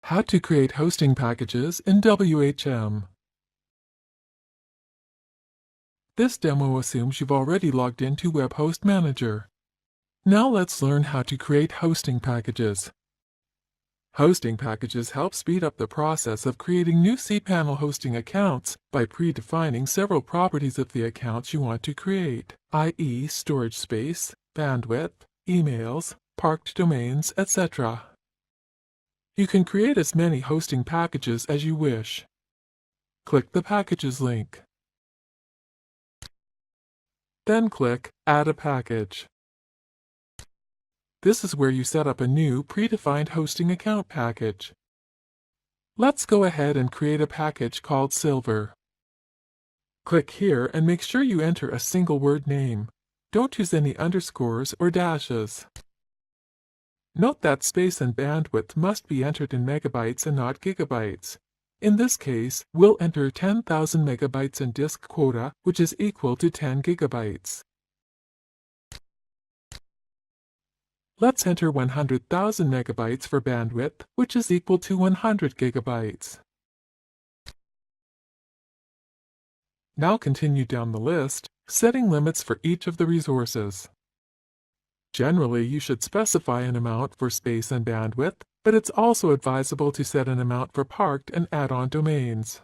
How to create hosting packages in WHM. This demo assumes you've already logged into WebHost Manager. Now let's learn how to create hosting packages. Hosting packages help speed up the process of creating new cPanel hosting accounts by predefining several properties of the accounts you want to create, i.e. storage space, bandwidth, emails, parked domains, etc. You can create as many hosting packages as you wish. Click the Packages link. Then click Add a Package. This is where you set up a new predefined hosting account package. Let's go ahead and create a package called Silver. Click here and make sure you enter a single word name. Don't use any underscores or dashes. Note that space and bandwidth must be entered in megabytes and not gigabytes. In this case, we'll enter 10,000 megabytes in disk quota, which is equal to 10 gigabytes. Let's enter 100,000 megabytes for bandwidth, which is equal to 100 gigabytes. Now continue down the list, setting limits for each of the resources. Generally, you should specify an amount for space and bandwidth, but it's also advisable to set an amount for parked and add-on domains.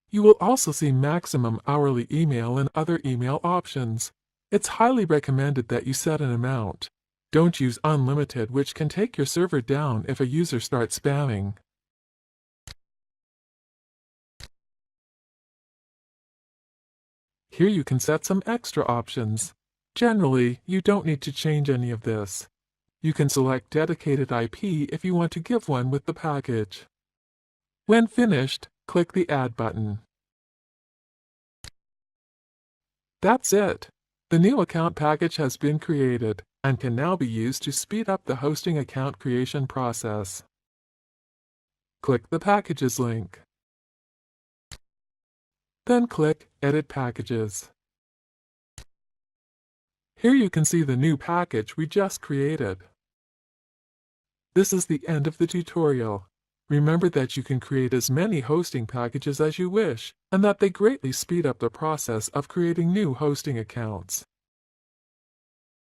You will also see maximum hourly email and other email options. It's highly recommended that you set an amount. Don't use unlimited, which can take your server down if a user starts spamming. Here you can set some extra options. Generally, you don't need to change any of this. You can select dedicated IP if you want to give one with the package. When finished, click the Add button. That's it! The new account package has been created and can now be used to speed up the hosting account creation process. Click the Packages link. Then click Edit Packages. Here you can see the new package we just created. This is the end of the tutorial. Remember that you can create as many hosting packages as you wish, and that they greatly speed up the process of creating new hosting accounts.